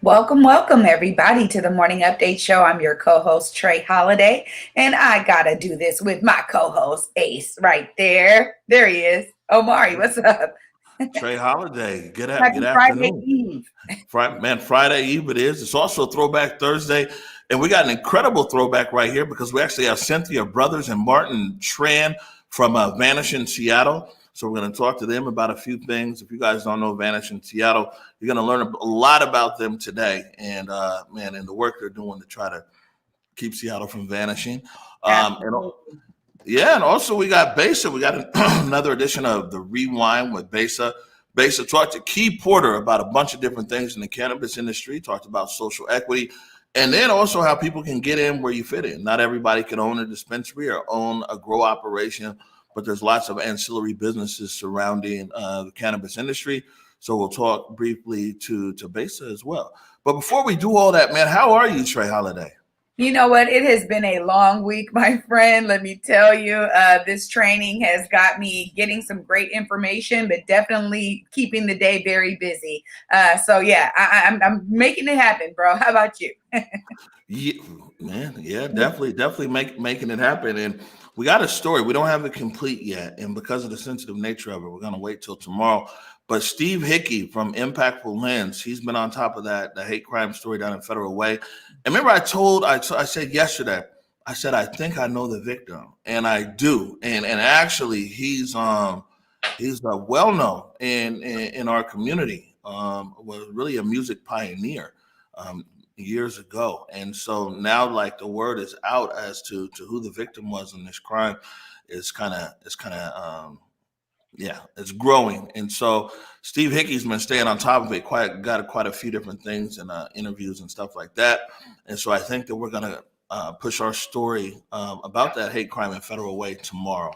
Welcome, everybody, to the Morning Update Show. I'm your co host, Trey Holiday, and I got to do this with my co host, Ace, right there. There he is. Omari, what's up? Trey Holiday, good Happy Friday afternoon. Eve. Friday Eve it is. It's also Throwback Thursday, and we got an incredible throwback right here because we actually have Cynthia brothers and Martin Tran from Vanishing Seattle. So we're going to talk to them about a few things. If you guys don't know Vanishing Seattle, you're going to learn a lot about them today, and and the work they're doing to try to keep Seattle from vanishing. And also we got Besa. We got another edition of the Rewind with Besa. Besa talked to Key Porter about a bunch of different things in the cannabis industry, talked about social equity, and then also how people can get in where you fit in. Not everybody can own a dispensary or own a grow operation, but there's lots of ancillary businesses surrounding the cannabis industry. So we'll talk briefly to Besa as well. But before we do all that, man, how are you, Trey Holiday? You know what? It has been a long week, my friend. Let me tell you, this training has got me getting some great information, but definitely keeping the day very busy. I'm making it happen, bro. How about you? Definitely making it happen. And we got a story. We don't have it complete yet, and because of the sensitive nature of it, we're going to wait till tomorrow. But Steve Hickey from Impactful Lens, he's been on top of that, the hate crime story down in Federal Way. And remember, I said yesterday, I said, I think I know the victim, and I do. And actually, he's well known in our community. Was really a music pioneer years ago, and so now like the word is out as to who the victim was in this crime. It's growing. And so Steve Hickey's been staying on top of it, got quite a few different things and interviews and stuff like that. And so I think that we're going to push our story about that hate crime in Federal Way tomorrow.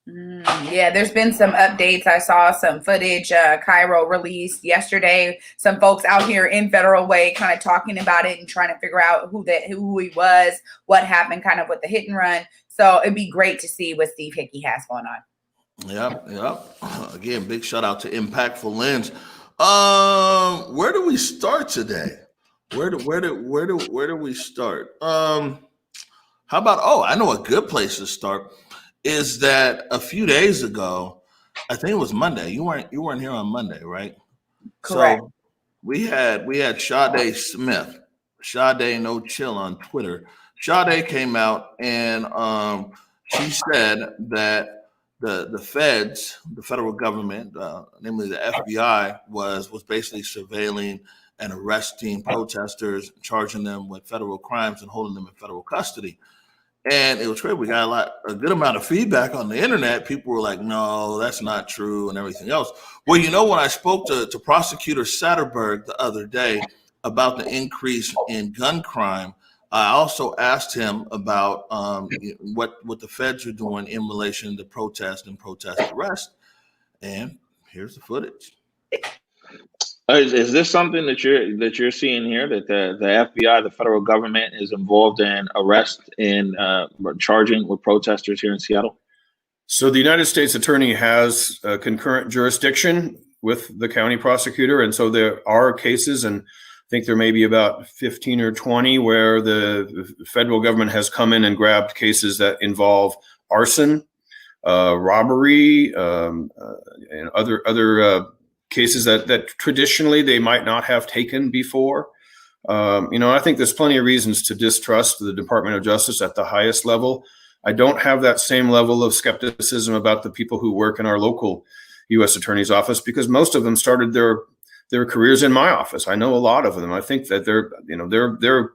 Yeah, there's been some updates. I saw some footage Cairo released yesterday. Some folks out here in Federal Way kind of talking about it and trying to figure out who he was, what happened kind of with the hit and run. So it'd be great to see what Steve Hickey has going on. Yep. Again, big shout out to Impactful Lens. Where do we start today? Where do we start? How about? I know a good place to start is that a few days ago, I think it was Monday. You weren't here on Monday, right? Correct. So we had Sade Smith, Sade No Chill on Twitter. Sade came out and she said that the feds, the federal government, namely the FBI, was basically surveilling and arresting protesters, charging them with federal crimes and holding them in federal custody. And it was great. We got a good amount of feedback on the internet. People were like, no, that's not true, and everything else. Well, when I spoke to Prosecutor Satterberg the other day about the increase in gun crime, I also asked him about what the feds are doing in relation to protest and protest arrest. And here's the footage. Is this something that you're seeing here, that the FBI, the federal government, is involved in arrest and charging with protesters here in Seattle? So the United States Attorney has concurrent jurisdiction with the county prosecutor, and so there are cases, and I think there may be about 15 or 20 where the federal government has come in and grabbed cases that involve arson, robbery, and other cases that traditionally they might not have taken before. I think there's plenty of reasons to distrust the Department of Justice at the highest level. I don't have that same level of skepticism about the people who work in our local U.S. Attorney's office, because most of them started their careers in my office. I know a lot of them. I think that they're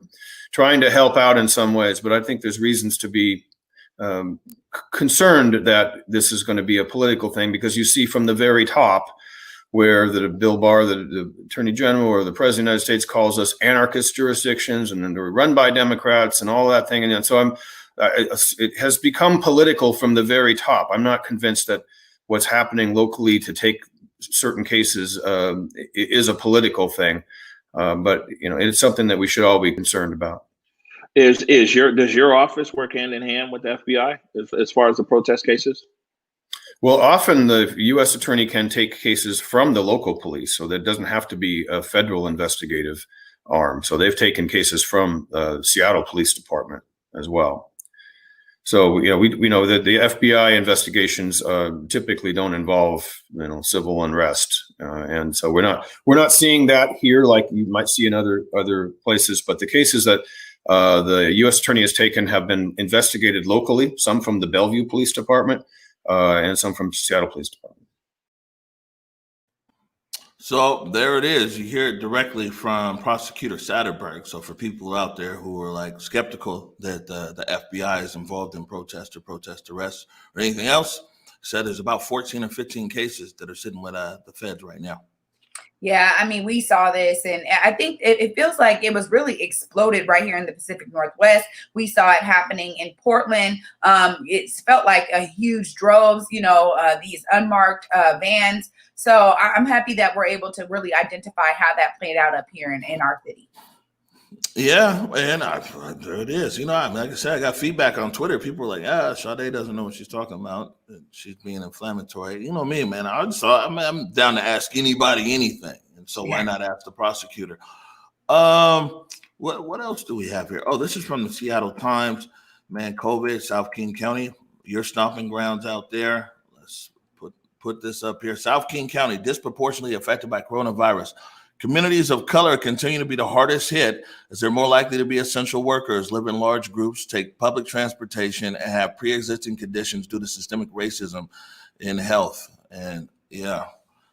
trying to help out in some ways, but I think there's reasons to be concerned that this is going to be a political thing, because you see from the very top where the Bill Barr, the Attorney General, or the President of the United States calls us anarchist jurisdictions, and then they're run by Democrats and all that thing. And so it has become political from the very top. I'm not convinced that what's happening locally to take certain cases is a political thing, but it's something that we should all be concerned about. Does your office work hand in hand with the FBI as far as the protest cases? Well, often the U.S. Attorney can take cases from the local police, so that doesn't have to be a federal investigative arm. So they've taken cases from the Seattle Police Department as well. So we know that the FBI investigations typically don't involve civil unrest, and so we're not seeing that here like you might see in other places. But the cases that the U.S. Attorney has taken have been investigated locally, some from the Bellevue Police Department, and some from Seattle Police Department. So there it is. You hear it directly from Prosecutor Satterberg. So for people out there who are skeptical that the FBI is involved in protest arrests or anything else, said there's about 14 or 15 cases that are sitting with the feds right now. Yeah, I mean, we saw this, and I think it feels like it was really exploded right here in the Pacific Northwest. We saw it happening in Portland. It felt like a huge droves, these unmarked vans. So I'm happy that we're able to really identify how that played out up here in our city. Yeah, and there it is. Like I said, I got feedback on Twitter. People are like, Sade doesn't know what she's talking about. She's being inflammatory. You know me, man. I'm down to ask anybody anything. And so why not ask the prosecutor? What else do we have here? Oh, this is from the Seattle Times. Man, COVID, South King County, your stomping grounds out there. Let's put this up here. South King County, disproportionately affected by coronavirus. Communities of color continue to be the hardest hit, as they're more likely to be essential workers, live in large groups, take public transportation, and have pre-existing conditions due to systemic racism in health. And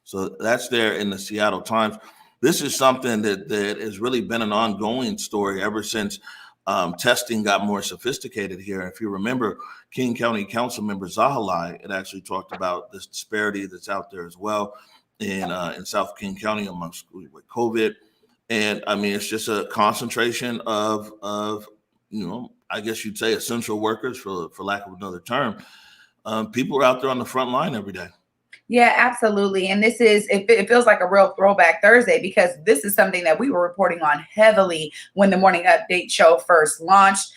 so that's there in the Seattle Times. This is something that has really been an ongoing story ever since testing got more sophisticated here. If you remember, King County Council member Zahalai had actually talked about this disparity that's out there as well in South King County amongst with COVID. And I mean, it's just a concentration of I guess you'd say essential workers, for lack of another term. People are out there on the front line every day. Yeah, absolutely. And it feels like a real throwback Thursday, because this is something that we were reporting on heavily when the Morning Update show first launched.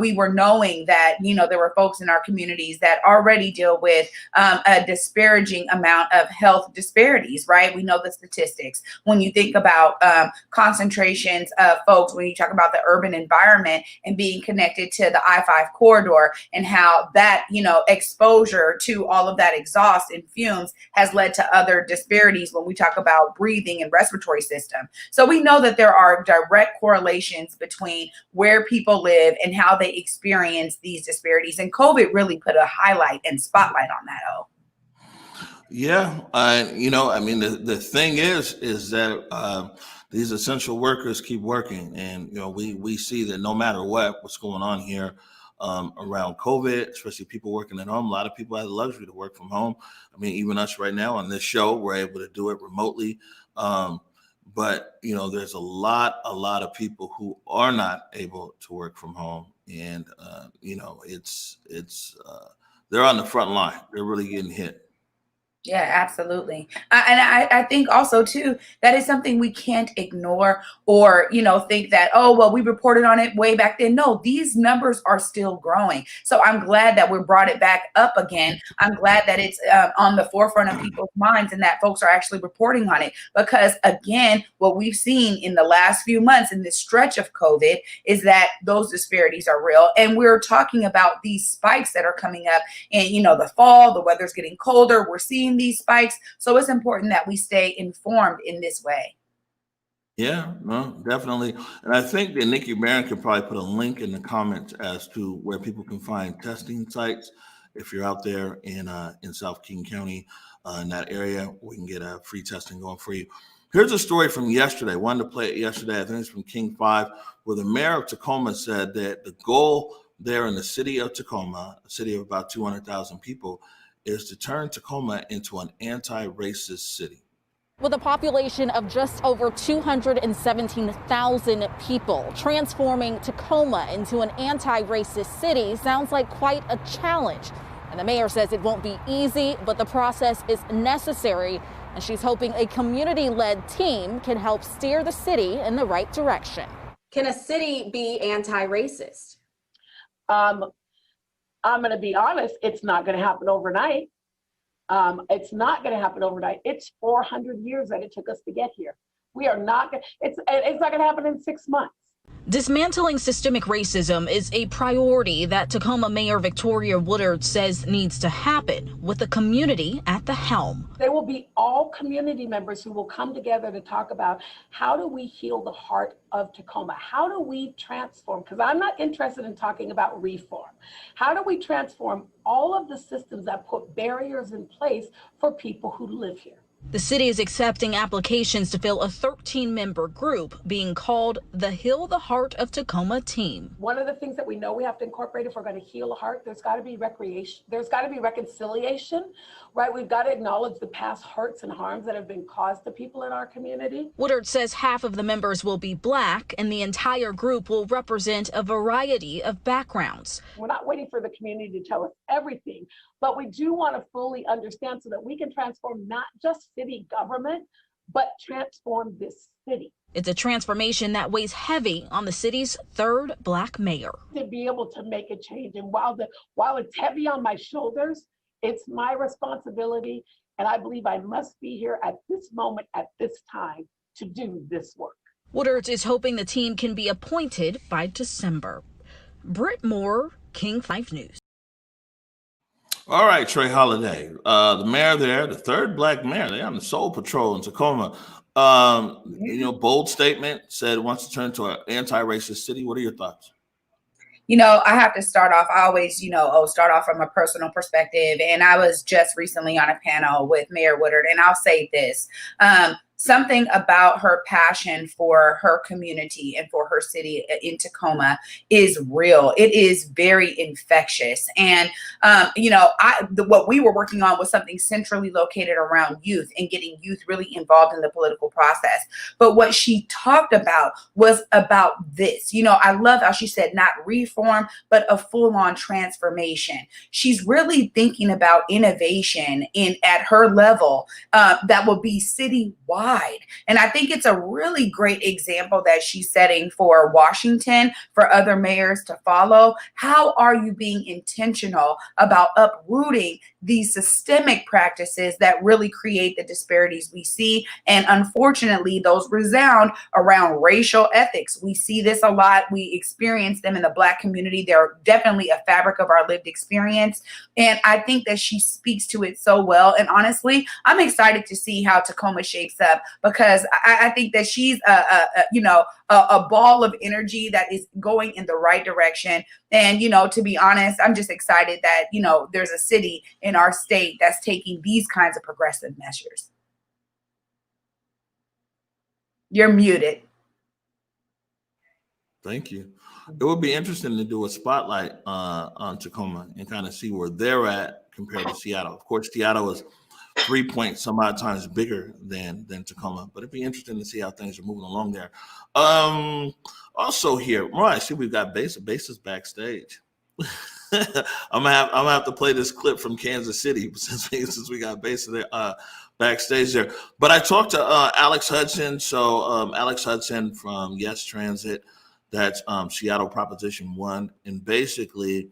We were knowing that, there were folks in our communities that already deal with a disparaging amount of health disparities, right? We know the statistics. When you think about concentrations of folks, when you talk about the urban environment and being connected to the I-5 corridor, and how that, exposure to all of that exhaust and fumes has led to other disparities when we talk about breathing and respiratory system. So we know that there are direct correlations between where people live and how they experience these disparities. And COVID really put a highlight and spotlight on that. Yeah, I mean, the thing is that these essential workers keep working, and we see that no matter what's going on here around COVID, especially people working at home. A lot of people have the luxury to work from home. I mean, even us right now on this show, we're able to do it remotely. But there's a lot of people who are not able to work from home, and it's they're on the front line. They're really getting hit. Yeah, absolutely. And I think also too, that is something we can't ignore or, think that, oh, well, we reported on it way back then. No, these numbers are still growing. So I'm glad that we brought it back up again. I'm glad that it's on the forefront of people's minds and that folks are actually reporting on it. Because again, what we've seen in the last few months in this stretch of COVID is that those disparities are real. And we're talking about these spikes that are coming up and, the fall, the weather's getting colder. We're seeing these spikes. So it's important that we stay informed in this way. Yeah, no, definitely. And I think that Nikki Barron could probably put a link in the comments as to where people can find testing sites. If you're out there in South King County, in that area, we can get a free testing going for you. Here's a story from yesterday. I wanted to play it yesterday. I think it's from King 5, where the mayor of Tacoma said that the goal there in the city of Tacoma, a city of about 200,000 people, is to turn Tacoma into an anti-racist city. With a population of just over 217,000 people, transforming Tacoma into an anti-racist city sounds like quite a challenge. And the mayor says it won't be easy, but the process is necessary. And she's hoping a community-led team can help steer the city in the right direction. Can a city be anti-racist? I'm going to be honest, it's not going to happen overnight. It's not going to happen overnight. It's 400 years that it took us to get here. We are not going it's not going to happen in 6 months. Dismantling systemic racism is a priority that Tacoma Mayor Victoria Woodard says needs to happen with the community at the helm. There will be all community members who will come together to talk about how do we heal the heart of Tacoma? How do we transform? Because I'm not interested in talking about reform. How do we transform all of the systems that put barriers in place for people who live here? The city is accepting applications to fill a 13-member group being called the Heal the Heart of Tacoma team. One of the things that we know we have to incorporate if we're going to heal a heart, there's got to be recreation. There's got to be reconciliation, right? We've got to acknowledge the past hurts and harms that have been caused to people in our community. Woodard says half of the members will be Black and the entire group will represent a variety of backgrounds. We're not waiting for the community to tell us everything, but we do want to fully understand so that we can transform not just city government, but transform this city. It's a transformation that weighs heavy on the city's third Black mayor. To be able to make a change, and while it's heavy on my shoulders, it's my responsibility, and I believe I must be here at this moment, at this time, to do this work. Woodard is hoping the team can be appointed by December. Britt Moore, King 5 News. All right, Trey Holiday, the mayor there, the third Black mayor, they're on the Soul Patrol in Tacoma. Bold statement, said wants to turn to an anti-racist city. What are your thoughts? I have to start off, I always, start off from a personal perspective. And I was just recently on a panel with Mayor Woodard, and I'll say this. Something about her passion for her community and for her city in Tacoma is real. It is very infectious. And, what we were working on was something centrally located around youth and getting youth really involved in the political process. But what she talked about was about this. I love how she said not reform, but a full-on transformation. She's really thinking about innovation at her level that will be citywide. wide. And I think it's a really great example that she's setting for Washington, for other mayors to follow. How are you being intentional about uprooting these systemic practices that really create the disparities we see? And unfortunately, those resound around racial ethics. We see this a lot. We experience them in the Black community. They're definitely a fabric of our lived experience. And I think that she speaks to it so well. And honestly, I'm excited to see how Tacoma shapes up, because I think that she's a ball of energy that is going in the right direction. And, to be honest, I'm just excited that, there's a city in our state that's taking these kinds of progressive measures. You're muted. Thank you. It would be interesting to do a spotlight on Tacoma and kind of see where they're at compared to Seattle. Of course, Seattle is 3 point some odd times bigger than Tacoma, but it'd be interesting to see how things are moving along there. Also here, I see we've got Besa. Besa's backstage. I'm gonna have to play this clip from Kansas City since we got Besa there backstage there. But I talked to Alex Hudson. So Alex Hudson from Yes Transit. That's Seattle Proposition 1. And basically,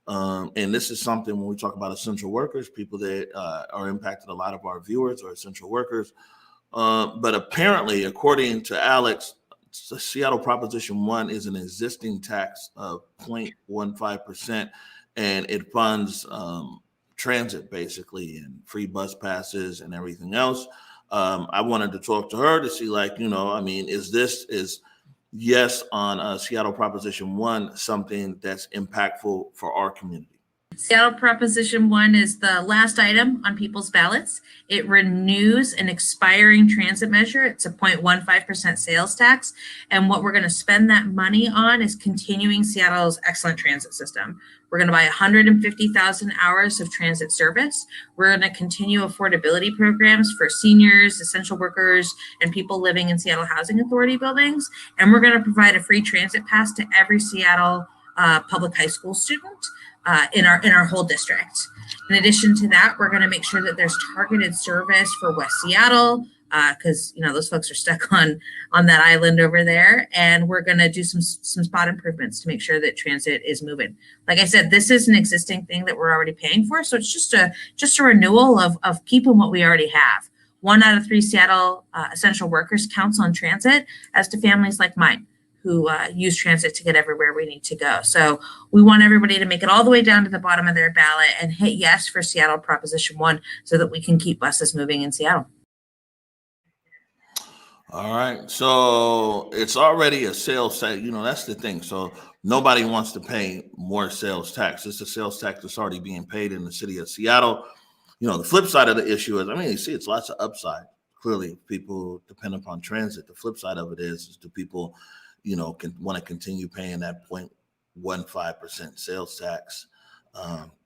and this is something when we talk about essential workers, people that are impacted, a lot of our viewers are essential workers. But apparently, according to Alex, Seattle Proposition 1 is an existing tax of 0.15%, and it funds transit basically, and free bus passes and everything else. I wanted to talk to her to see, is yes on Seattle Proposition 1 something that's impactful for our community? Seattle Proposition 1 is the last item on people's ballots. It renews an expiring transit measure. It's a 0.15% sales tax. And what we're going to spend that money on is continuing Seattle's excellent transit system. We're going to buy 150,000 hours of transit service. We're going to continue affordability programs for seniors, essential workers, and people living in Seattle Housing Authority buildings. And we're going to provide a free transit pass to every Seattle public high school student in our whole district. In addition to that, we're going to make sure that there's targeted service for West Seattle, because those folks are stuck on that island over there. And we're going to do some spot improvements to make sure that transit is moving. Like I said, this is an existing thing that we're already paying for, so it's just a renewal of keeping what we already have. 1 out of 3 Seattle essential workers counts on transit, as do families like mine who use transit to get everywhere we need to go. So we want everybody to make it all the way down to the bottom of their ballot and hit yes for Seattle Proposition 1 so that we can keep buses moving in Seattle. All right. So it's already a sales tax. That's the thing. So nobody wants to pay more sales tax. It's a sales tax that's already being paid in the city of Seattle. The flip side of the issue is, you see, it's lots of upside. Clearly, people depend upon transit. The flip side of it is do people can want to continue paying that 0.15% sales tax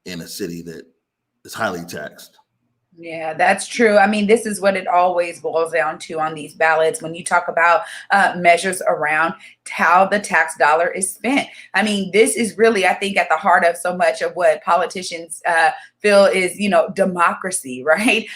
in a city that is highly taxed? Yeah, that's true. This is what it always boils down to on these ballots when you talk about measures around how the tax dollar is spent. This is really, I think, at the heart of so much of what politicians feel is, democracy, right?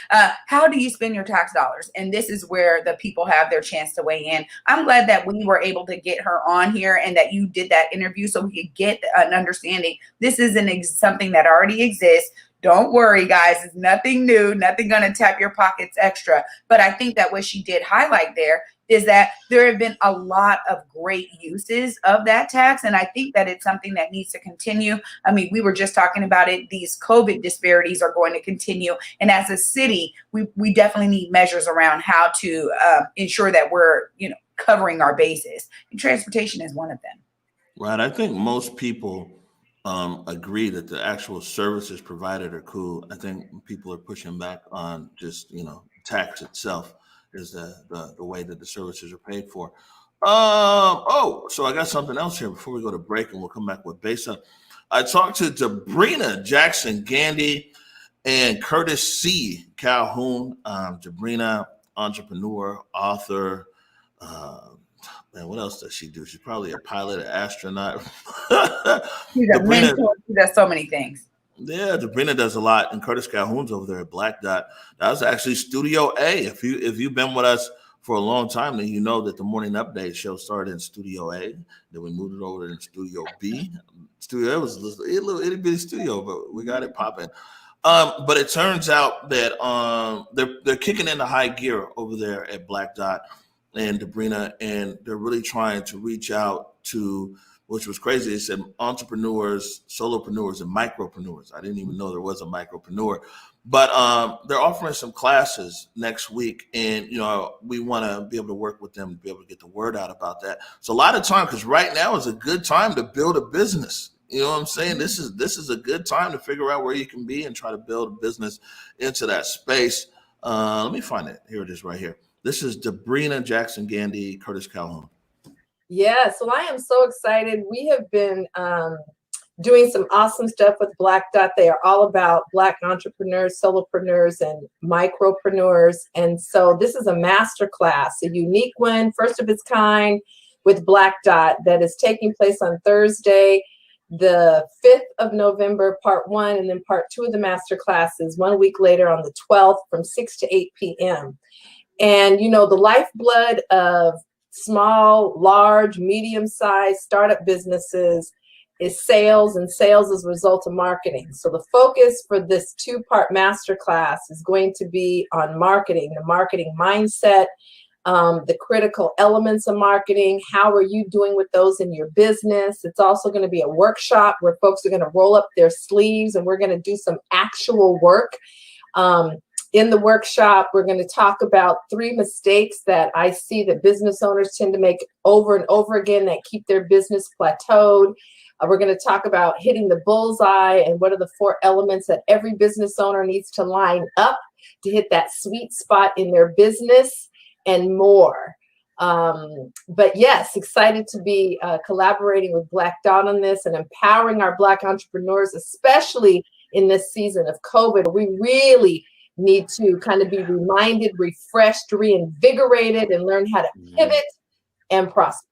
How do you spend your tax dollars? And this is where the people have their chance to weigh in. I'm glad that we were able to get her on here and that you did that interview so we could get an understanding. This isn't something that already exists. Don't worry, guys. It's nothing new, nothing going to tap your pockets extra. But I think that what she did highlight there is that there have been a lot of great uses of that tax. And I think that it's something that needs to continue. We were just talking about it. These COVID disparities are going to continue. And as a city, we definitely need measures around how to ensure that we're, covering our bases. And transportation is one of them. Right. I think most people agree that the actual services provided are cool. I think people are pushing back on just, tax itself is the way that the services are paid for. So I got something else here before we go to break, and we'll come back with Besa. I talked to Debrena Jackson Gandy and Curtis C. Calhoun. Debrena, entrepreneur, author. Man, what else does she do? She's probably a pilot, an astronaut. She's a mentor. She does so many things. Yeah, Debrena does a lot, and Curtis Calhoun's over there at Black Dot. That was actually Studio A. If you've been with us for a long time, then you know that the morning update show started in Studio A. Then we moved it over to Studio B. Studio A was a little itty bitty studio, but we got it popping. But it turns out that they're kicking into high gear over there at Black Dot and Debrena, and they're really trying to reach out to, which was crazy. They said entrepreneurs, solopreneurs, and micropreneurs. I didn't even know there was a micropreneur, but they're offering some classes next week, and we want to be able to work with them to be able to get the word out about that. So a lot of time, because right now is a good time to build a business. You know what I'm saying? This is a good time to figure out where you can be and try to build a business into that space. Let me find it. Here it is right here. This is Debrena, Jackson, Gandy, Curtis Calhoun. Yeah, so I am so excited. We have been doing some awesome stuff with Black Dot. They are all about Black entrepreneurs, solopreneurs, and micropreneurs. And so this is a master class, a unique one, first of its kind with Black Dot that is taking place on Thursday, the 5th of November, part 1, and then part 2 of the master classes 1 week later on the 12th from 6 to 8 p.m. And, the lifeblood of small, large, medium-sized startup businesses is sales, and sales is a result of marketing. So the focus for this 2-part masterclass is going to be on marketing, the marketing mindset, the critical elements of marketing. How are you doing with those in your business? It's also going to be a workshop where folks are going to roll up their sleeves, and we're going to do some actual work. In the workshop, we're going to talk about 3 mistakes that I see that business owners tend to make over and over again that keep their business plateaued. We're going to talk about hitting the bullseye and what are the 4 elements that every business owner needs to line up to hit that sweet spot in their business, and more. But yes, excited to be collaborating with Black Dot on this and empowering our Black entrepreneurs, especially in this season of COVID. We really need to kind of be reminded, refreshed, reinvigorated, and learn how to pivot and prosper.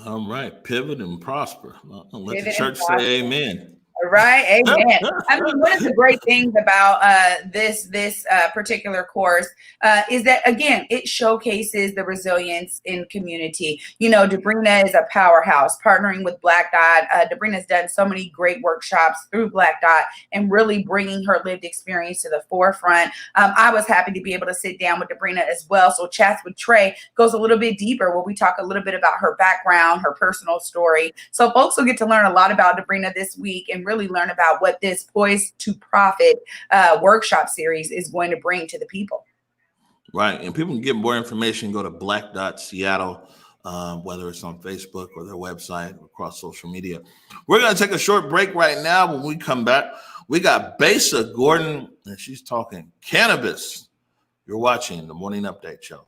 All right, pivot and prosper. Let the church say amen. Right, amen. I mean, one of the great things about this particular course is that, again, it showcases the resilience in community. Debrena is a powerhouse, partnering with Black Dot. Debrena's done so many great workshops through Black Dot and really bringing her lived experience to the forefront. I was happy to be able to sit down with Debrena as well. So Chats with Trey goes a little bit deeper, where we talk a little bit about her background, her personal story. So folks will get to learn a lot about Debrena this week and really learn about what this Poised to Profit workshop series is going to bring to the people. Right. And people can get more information, go to Black Dot Seattle, whether it's on Facebook or their website or across social media. We're going to take a short break right now. When we come back, we got Besa Gordon, and she's talking cannabis. You're watching the Morning Update Show.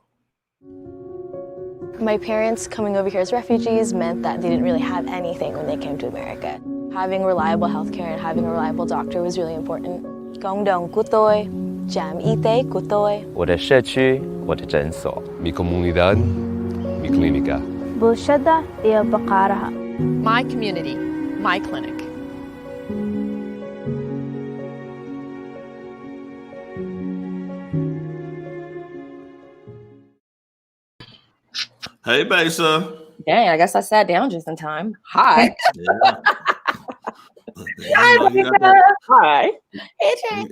My parents coming over here as refugees meant that they didn't really have anything when they came to America. Having reliable healthcare and having a reliable doctor was really important. Cộng đồng của tôi, trạm y tế của tôi. 我的社区，我的诊所。Mi comunidad, mi clínica. بلشدة هي بقارها. My community, my clinic. Hey, Besa. Dang, I guess I sat down just in time. Hi. Yeah. Hi. Hey, Tran.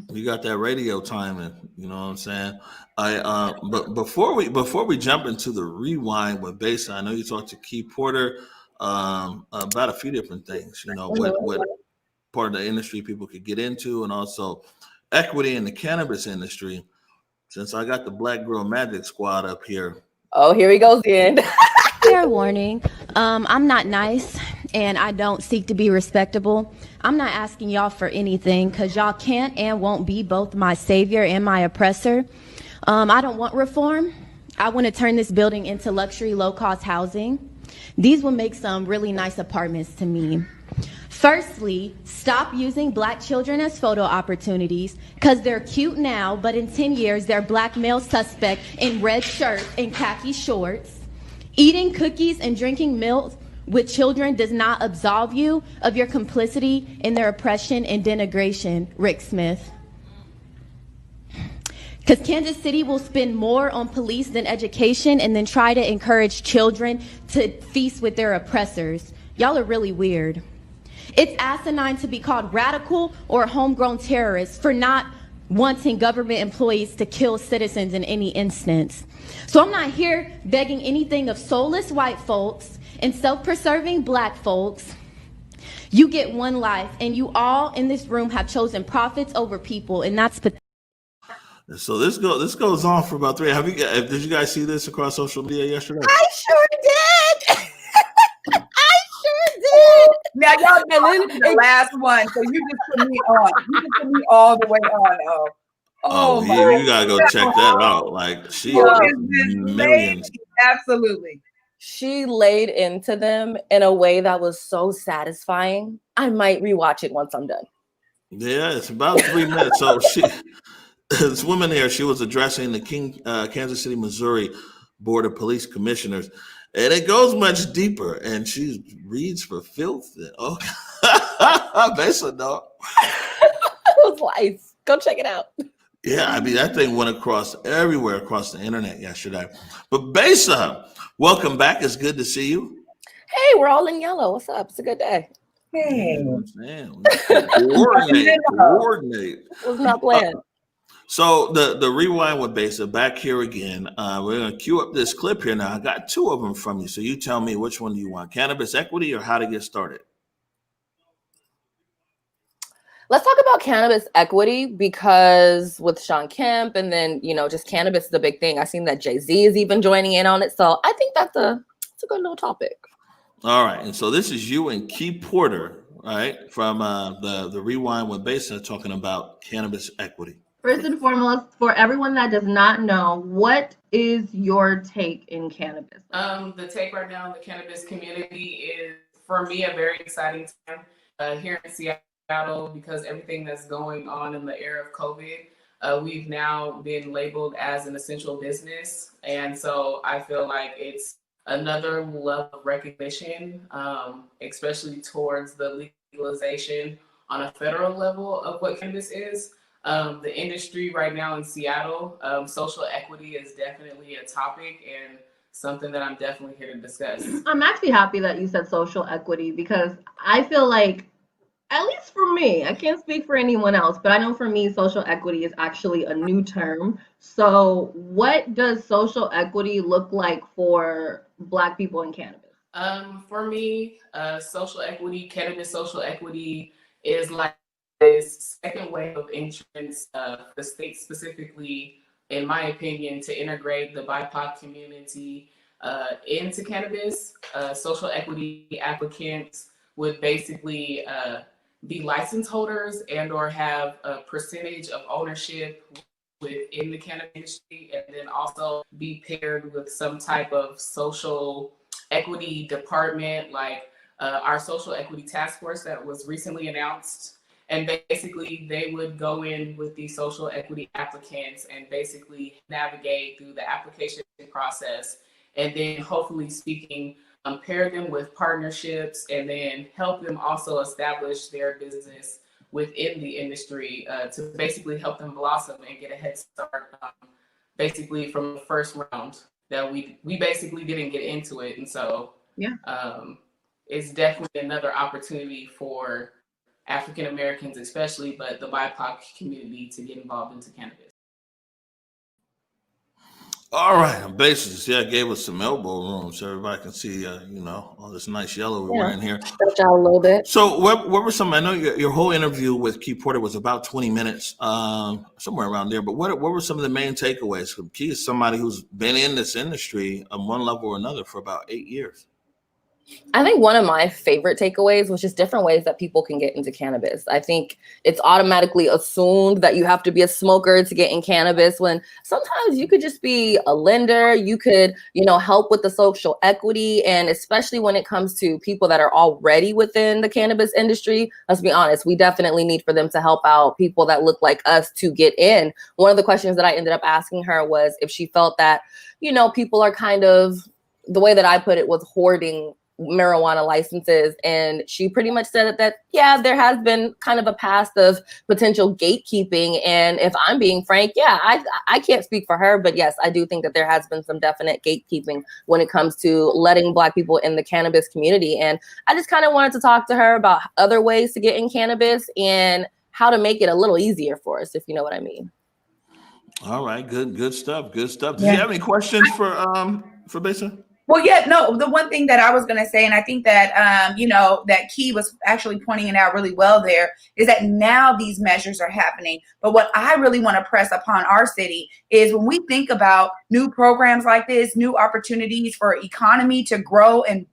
We got that radio timing, you know what I'm saying? But before we jump into the rewind with Besa, I know you talked to Key Porter about a few different things, what part of the industry people could get into, and also equity in the cannabis industry. Since I got the Black Girl Magic Squad up here. Oh, here he goes again. Fair warning. I'm not nice, and I don't seek to be respectable. I'm not asking y'all for anything, because y'all can't and won't be both my savior and my oppressor. I don't want reform. I want to turn this building into luxury, low-cost housing. These will make some really nice apartments to me. Firstly, stop using Black children as photo opportunities, because they're cute now, but in 10 years, they're Black male suspect in red shirts and khaki shorts, eating cookies and drinking milk with children does not absolve you of your complicity in their oppression and denigration, Rick Smith. Because Kansas City will spend more on police than education and then try to encourage children to feast with their oppressors. Y'all are really weird. It's asinine to be called radical or a homegrown terrorist for not wanting government employees to kill citizens in any instance. So I'm not here begging anything of soulless white folks and self-preserving black folks. You get one life, and you all in this room have chosen profits over people, and that's pathetic. So this goes on for about 3. Did you guys see this across social media yesterday? I sure did. I sure did. Now y'all know the last one, so you just put me on. You just put me all the way on. Oh, yeah, you gotta go check that out. Like she has millions. Absolutely. She laid into them in a way that was so satisfying. I might rewatch it once I'm done. Yeah, it's about 3 minutes. So this woman here, she was addressing the Kansas City, Missouri Board of Police Commissioners, and it goes much deeper. And she reads for filth. Oh, Besa, dog. It was nice. Go check it out. Yeah, I mean that thing went everywhere across the internet yesterday. But Besa, welcome back. It's good to see you. Hey, we're all in yellow. What's up? It's a good day. Hey, coordinate. Was not planned. So the rewind with Besa back here again. We're gonna cue up this clip here now. I got 2 of them from you, so you tell me which one do you want: cannabis equity or how to get started? Let's talk about cannabis equity, because with Sean Kemp and then, just cannabis is a big thing. I've seen that Jay-Z is even joining in on it. So I think it's a good little topic. All right. And so this is you and Key Porter, right, from the Rewind with Besa, talking about cannabis equity. First and foremost, for everyone that does not know, what is your take in cannabis? The take right now in the cannabis community is, for me, a very exciting time here in Seattle. Because everything that's going on in the era of COVID, we've now been labeled as an essential business. And so I feel like it's another level of recognition, especially towards the legalization on a federal level of what cannabis is. The industry right now in Seattle, social equity is definitely a topic and something that I'm definitely here to discuss. I'm actually happy that you said social equity, because I feel like, at least for me, I can't speak for anyone else, but I know for me, social equity is actually a new term. So what does social equity look like for Black people in cannabis? For me, social equity, cannabis social equity is like this second wave of entrance of the state specifically, in my opinion, to integrate the BIPOC community into cannabis. Social equity applicants would basically be license holders and or have a percentage of ownership within the cannabis industry, and then also be paired with some type of social equity department, like our social equity task force that was recently announced. And basically they would go in with these social equity applicants and basically navigate through the application process, and then hopefully speaking, pair them with partnerships, and then help them also establish their business within the industry to basically help them blossom and get a head start, basically from the first round that we basically didn't get into it. And so it's definitely another opportunity for African Americans especially, but the BIPOC community to get involved into cannabis. All right, on basis, gave us some elbow room so everybody can see, all this nice yellow we're wearing here. Stretch out a little bit. So what were some, I know your whole interview with Key Porter was about 20 minutes, somewhere around there, but what were some of the main takeaways? Key is somebody who's been in this industry on one level or another for about 8 years. I think one of my favorite takeaways was just different ways that people can get into cannabis. I think it's automatically assumed that you have to be a smoker to get in cannabis, when sometimes you could just be a lender. You could, help with the social equity. And especially when it comes to people that are already within the cannabis industry, let's be honest, we definitely need for them to help out people that look like us to get in. One of the questions that I ended up asking her was if she felt that, people are kind of, the way that I put it was hoarding marijuana licenses. And she pretty much said that, yeah, there has been kind of a past of potential gatekeeping. And if I'm being frank, yeah, I can't speak for her, but yes, I do think that there has been some definite gatekeeping when it comes to letting Black people in the cannabis community. And I just kind of wanted to talk to her about other ways to get in cannabis and how to make it a little easier for us, if you know what I mean. All right, good stuff. Good stuff. Did you have any questions for Besa? Well, yeah, no, the one thing that I was going to say, and I think that, that Key was actually pointing it out really well there, is that now these measures are happening. But what I really want to press upon our city is when we think about new programs like this, new opportunities for economy to grow and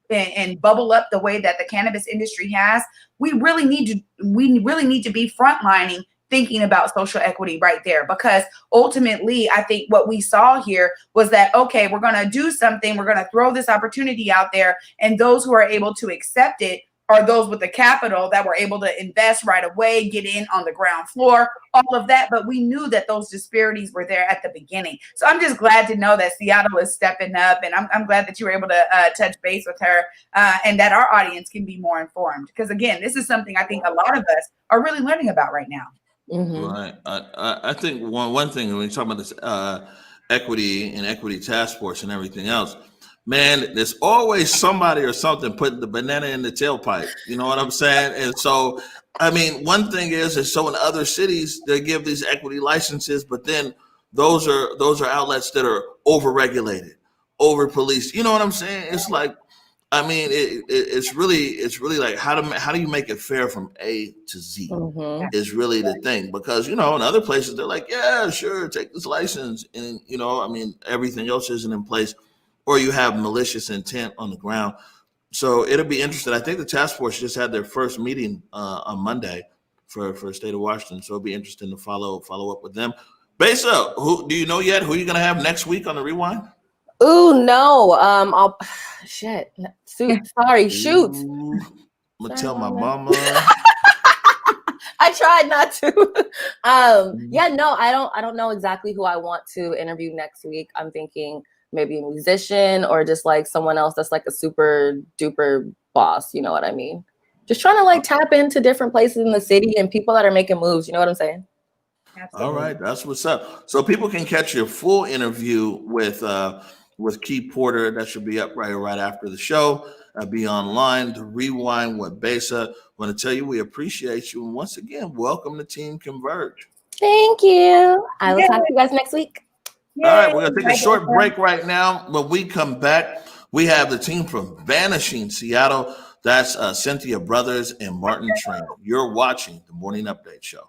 bubble up the way that the cannabis industry has, we really need to be frontlining thinking about social equity right there, because ultimately I think what we saw here was that, okay, we're going to do something, we're going to throw this opportunity out there, and those who are able to accept it are those with the capital that were able to invest right away, get in on the ground floor, all of that. But we knew that those disparities were there at the beginning. So I'm just glad to know that Seattle is stepping up, and I'm glad that you were able to touch base with her and that our audience can be more informed. Because again, this is something I think a lot of us are really learning about right now. Mm-hmm. Right. I think one thing when you talk about this equity and equity task force and everything else, man, there's always somebody or something putting the banana in the tailpipe. You know what I'm saying? And so, I mean, one thing is so in other cities they give these equity licenses, but then those are outlets that are overregulated, over policed. You know what I'm saying? It's like, I mean, it's really like how do you make it fair from A to Z is really the thing, because in other places they're like, yeah, sure, take this license, and I mean, everything else isn't in place, or you have malicious intent on the ground. So it'll be interesting. I think the task force just had their first meeting on Monday for the state of Washington, so it'll be interesting to follow up with them. Besa, who do you know yet? Who are you gonna have next week on the Rewind? Ooh, no. Sorry, shoot. I'm gonna tell my mama. I tried not to. Yeah, no, I don't know exactly who I want to interview next week. I'm thinking maybe a musician or just like someone else that's like a super duper boss. You know what I mean? Just trying to like tap into different places in the city and people that are making moves. You know what I'm saying? Absolutely. All right, that's what's up. So people can catch your full interview with Key Porter. That should be up right after the show. Be online. The Rewind with Besa. I want to tell you we appreciate you, and once again, welcome to Team Converge. Thank you. I will talk to you guys next week. All right, we're gonna take a short break right now. When we come back, we have the team from Vanishing Seattle. That's Cynthia Brothers and Martin Tran. You're watching the Morning Update Show.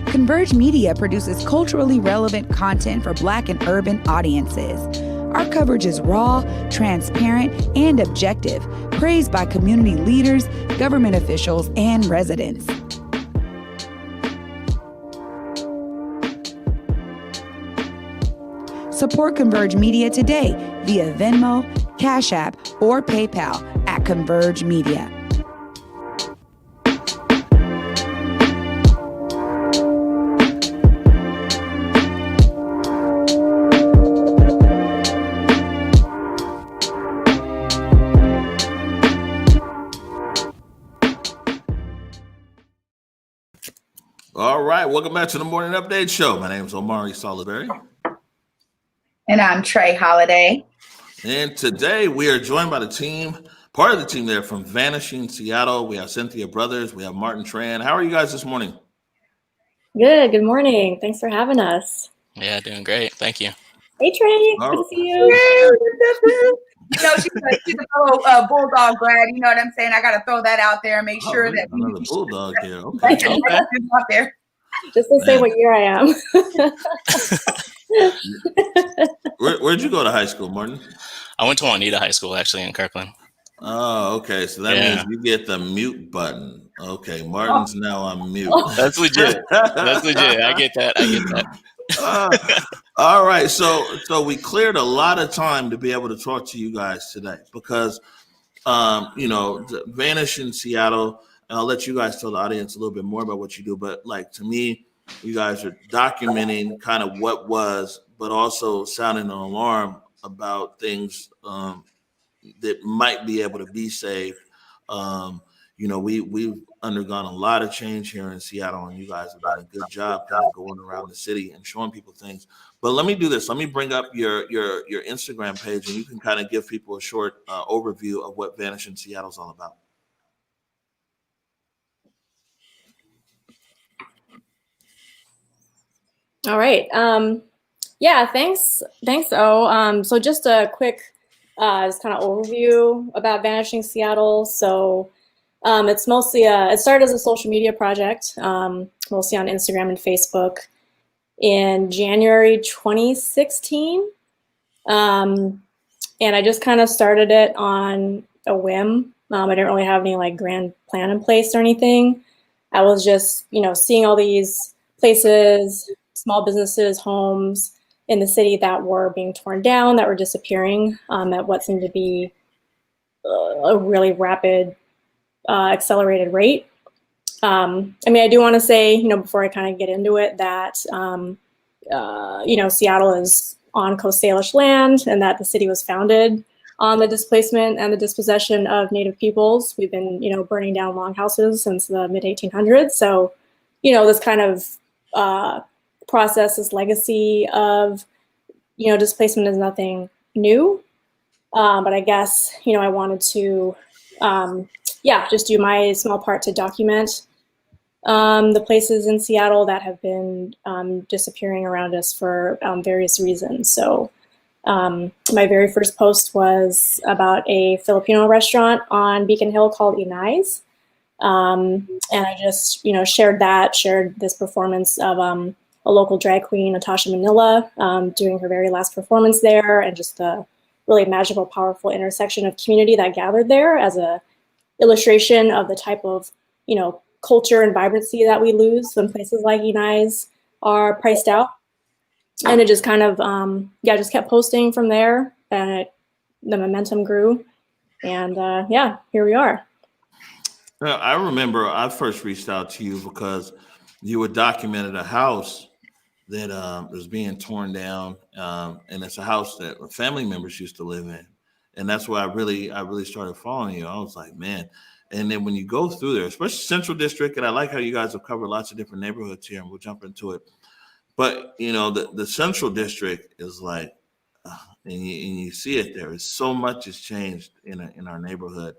Converge Media produces culturally relevant content for Black and urban audiences. Our coverage is raw, transparent, and objective, praised by community leaders, government officials, and residents. Support Converge Media today via Venmo, Cash App, or PayPal at Converge Media. All right, welcome back to the Morning Update Show. My name is Omari Soliberry. And I'm Trey Holiday. And today we are joined by the team, part of the team there from Vanishing Seattle. We have Cynthia Brothers. We have Martin Tran. How are you guys this morning? Good morning. Thanks for having us. Yeah, doing great. Thank you. Hey, Trey. Good to see you. She's a little bulldog grad. You know what I'm saying? I got to throw that out there and make sure that another bulldog here. Okay. out there. Just to say what year I am. Where'd you go to high school, Martin? I went to Juanita High School, actually, in Kirkland. Oh, okay. So that means you get the mute button. Okay, Martin's now on mute. That's legit. That's legit. I get that. All right. So we cleared a lot of time to be able to talk to you guys today, because Vanishing Seattle, and I'll let you guys tell the audience a little bit more about what you do. But like to me, you guys are documenting kind of what was, but also sounding an alarm about things that might be able to be saved. We've undergone a lot of change here in Seattle, and you guys have done a good job kind of going around the city and showing people things. But let me do this. Let me bring up your Instagram page, and you can kind of give people a short overview of what Vanishing Seattle is all about. All right. Yeah, thanks, O. So just a quick just kind of overview about Vanishing Seattle. So it's mostly it started as a social media project, mostly on Instagram and Facebook in January 2016. And I just kind of started it on a whim. I didn't really have any like grand plan in place or anything. I was just, seeing all these places, small businesses, homes in the city that were being torn down, that were disappearing at what seemed to be a really rapid, accelerated rate. I do want to say, before I kind of get into it, that, Seattle is on Coast Salish land, and that the city was founded on the displacement and the dispossession of Native peoples. We've been, burning down longhouses since the mid-1800s. So, this kind of process, this legacy of, displacement is nothing new. But I guess, I wanted to, just do my small part to document the places in Seattle that have been disappearing around us for various reasons. So my very first post was about a Filipino restaurant on Beacon Hill called Inay's. And I just, shared this performance of a local drag queen, Natasha Manila, doing her very last performance there, and just the really magical, powerful intersection of community that gathered there as a illustration of the type of, culture and vibrancy that we lose when places like Inay's are priced out. And it just kind of, just kept posting from there, and the momentum grew. And here we are. I remember I first reached out to you because you had documented a house that was being torn down, and it's a house that family members used to live in, and that's why I really started following you. I was like, man. And then when you go through there, especially Central District, and I like how you guys have covered lots of different neighborhoods here, and we'll jump into it. But the Central District is like, and you see it there. So much has changed in our neighborhood,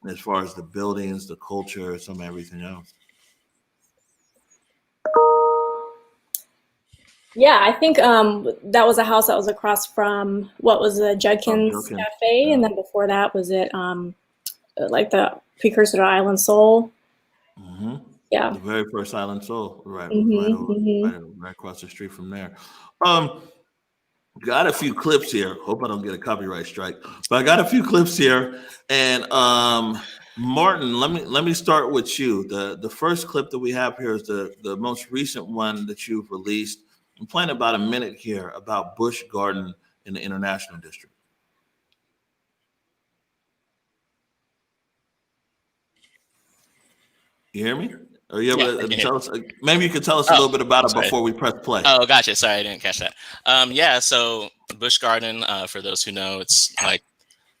as far as the buildings, the culture, some everything else. Yeah, I think that was a house that was across from what was the Judkins Cafe, yeah. And then before that was it like the precursor to Island Soul. Mm-hmm. Yeah, the very first Island Soul, right, right across the street from there. Got a few clips here. Hope I don't get a copyright strike, but I got a few clips here. And Martin, let me start with you. The first clip that we have here is the most recent one that you've released. I'm playing about a minute here about Busch Garden in the International District. You hear me? Are you able to tell us? Maybe you could tell us a little bit about it before we press play. Oh, gotcha. Sorry, I didn't catch that. So Busch Garden, for those who know, it's like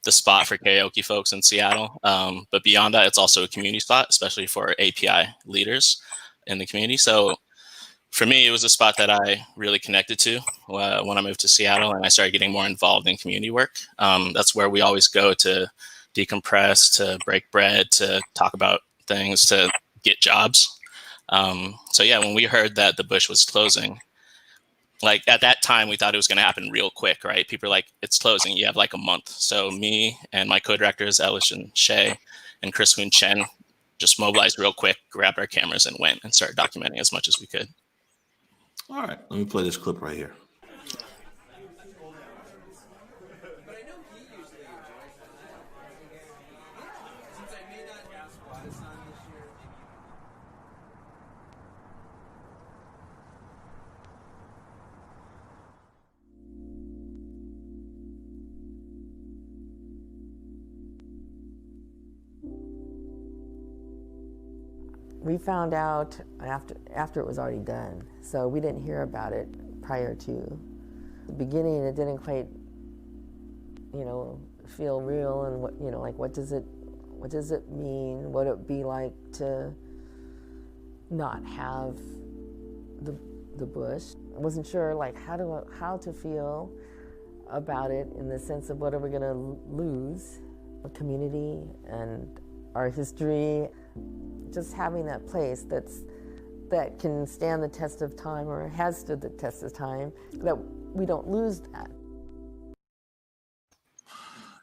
the spot for karaoke folks in Seattle. But beyond that, it's also a community spot, especially for API leaders in the community. So for me, it was a spot that I really connected to when I moved to Seattle, and I started getting more involved in community work. That's where we always go to decompress, to break bread, to talk about things, to get jobs. When we heard that the Busch was closing, like at that time, we thought it was going to happen real quick, right? People are like, it's closing. You have like a month. So me and my co-directors, Elish and Shay and Chris Hoon Chen, just mobilized real quick, grabbed our cameras and went and started documenting as much as we could. All right, let me play this clip right here. We found out after it was already done, so we didn't hear about it prior to. The beginning, it didn't quite, feel real, and what does it mean? What it would be like to not have the bush. I wasn't sure how to feel about it in the sense of what are we going to lose, a community and our history. Just having that place that can stand the test of time, or has stood the test of time, that we don't lose that.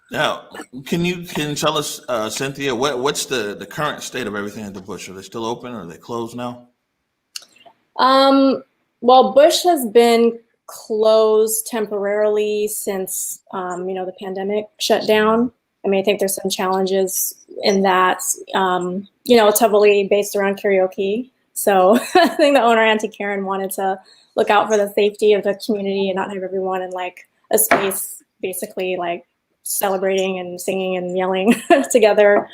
Now, can you tell us, Cynthia, what's the current state of everything at the Bush? Are they still open, or are they closed now? Well, Bush has been closed temporarily since the pandemic shut down. I mean, I think there's some challenges in that. It's heavily based around karaoke. So I think the owner, Auntie Karen, wanted to look out for the safety of the community and not have everyone in a space basically celebrating and singing and yelling together.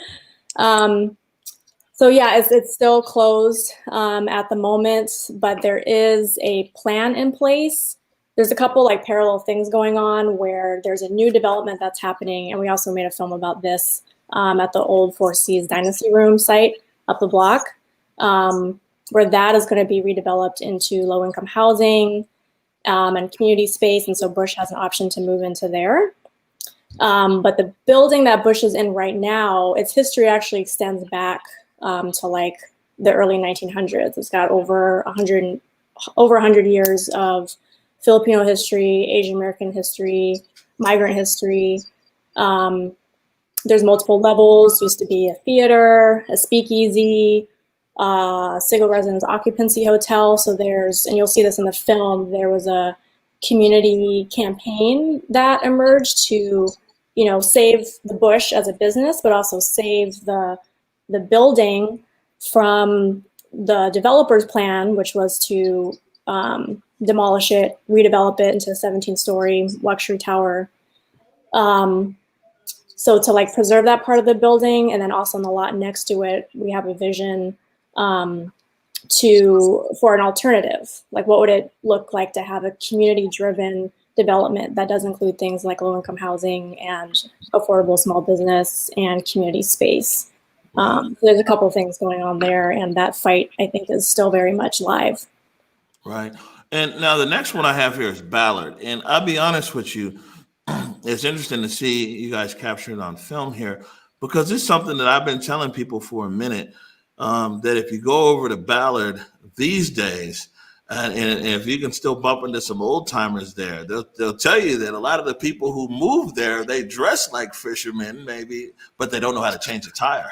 So yeah, it's still closed at the moment, but there is a plan in place. There's a couple parallel things going on where there's a new development that's happening, and we also made a film about this at the old Four Seas Dynasty Room site up the block, where that is going to be redeveloped into low-income housing and community space, and so Bush has an option to move into there. But the building that Bush is in right now, its history actually extends back to the early 1900s. It's got over 100 years of Filipino history, Asian American history, migrant history. There's multiple levels. Used to be a theater, a speakeasy, single residence occupancy hotel. So and you'll see this in the film, there was a community campaign that emerged to, save the Bush as a business, but also save the building from the developer's plan, which was to demolish it, redevelop it into a 17-story luxury tower. So to preserve that part of the building, and then also in the lot next to it, we have a vision for an alternative. What would it look like to have a community-driven development that does include things like low-income housing and affordable small business and community space? There's a couple of things going on there, and that fight, I think, is still very much live. Right. And now the next one I have here is Ballard. And I'll be honest with you, it's interesting to see you guys capture it on film here, because it's something that I've been telling people for a minute, that if you go over to Ballard these days, and if you can still bump into some old timers there, they'll tell you that a lot of the people who move there, they dress like fishermen, maybe, but they don't know how to change a tire.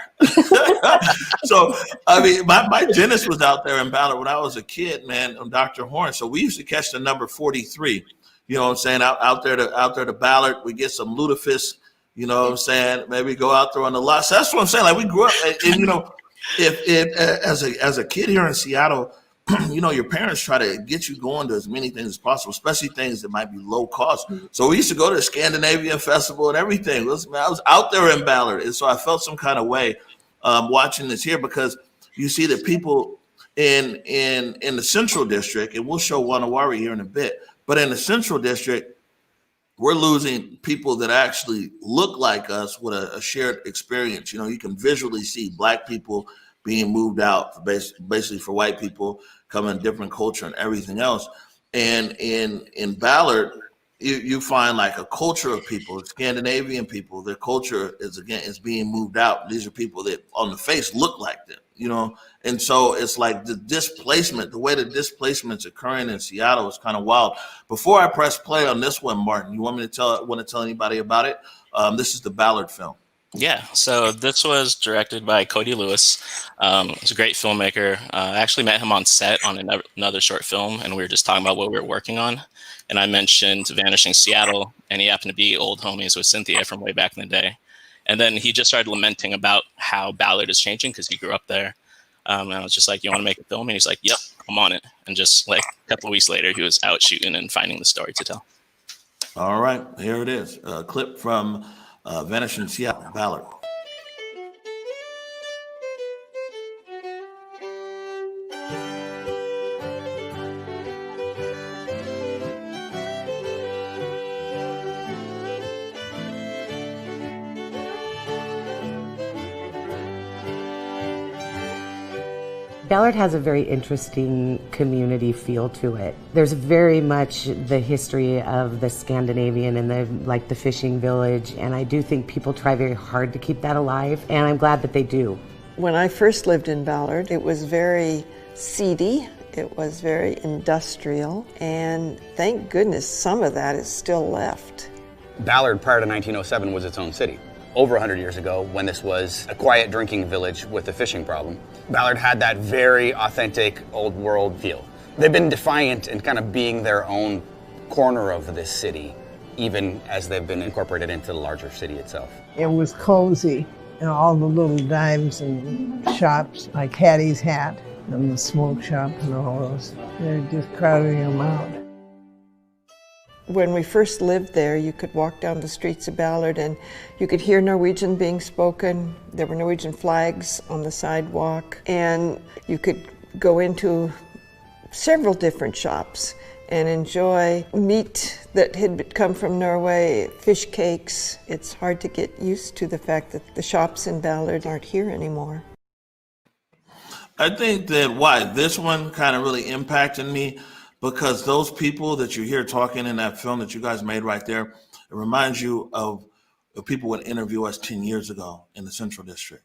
So, I mean, my dentist was out there in Ballard when I was a kid, man, Dr. Horn. So we used to catch the number 43. You know what I'm saying? Out there to Ballard, we get some lutefisk. You know what I'm saying? Maybe go out there on the lot. So that's what I'm saying. We grew up, and if as a kid here in Seattle, your parents try to get you going to as many things as possible, especially things that might be low cost. So we used to go to the Scandinavian Festival and everything. I was out there in Ballard, and so I felt some kind of way watching this here, because you see that people in the Central District, and we'll show Wanawari here in a bit, but in the Central District, we're losing people that actually look like us with a shared experience. You can visually see Black people being moved out basically for white people, coming different culture and everything else. And in Ballard, you find a culture of people, Scandinavian people. Their culture is being moved out. These are people that on the face look like them, And so it's the displacement, the way the displacement's occurring in Seattle is kind of wild. Before I press play on this one, Martin, you want to tell anybody about it? This is the Ballard film. Yeah, so this was directed by Cody Lewis. He's a great filmmaker. I actually met him on set on another short film, and we were just talking about what we were working on. And I mentioned Vanishing Seattle, and he happened to be old homies with Cynthia from way back in the day. And then he just started lamenting about how Ballard is changing because he grew up there. And I was just like, you want to make a film? And he's like, yep, I'm on it. And just a couple of weeks later, he was out shooting and finding the story to tell. All right, here it is. A clip from Vanishing Seattle, Ballard. Ballard has a very interesting community feel to it. There's very much the history of the Scandinavian and the fishing village, and I do think people try very hard to keep that alive, and I'm glad that they do. When I first lived in Ballard, it was very seedy, it was very industrial, and thank goodness some of that is still left. Ballard, prior to 1907, was its own city. Over 100 years ago, when this was a quiet drinking village with a fishing problem, Ballard had that very authentic old world feel. They've been defiant and kind of being their own corner of this city, even as they've been incorporated into the larger city itself. It was cozy, and all the little dives and shops, like Hattie's Hat and the smoke shop and all those, they're just crowding them out. When we first lived there, you could walk down the streets of Ballard and you could hear Norwegian being spoken. There were Norwegian flags on the sidewalk, and you could go into several different shops and enjoy meat that had come from Norway, fish cakes. It's hard to get used to the fact that the shops in Ballard aren't here anymore. I think that why this one kind of really impacted me, because those people that you hear talking in that film that you guys made right there, it reminds you of people would interview us 10 years ago in the Central District,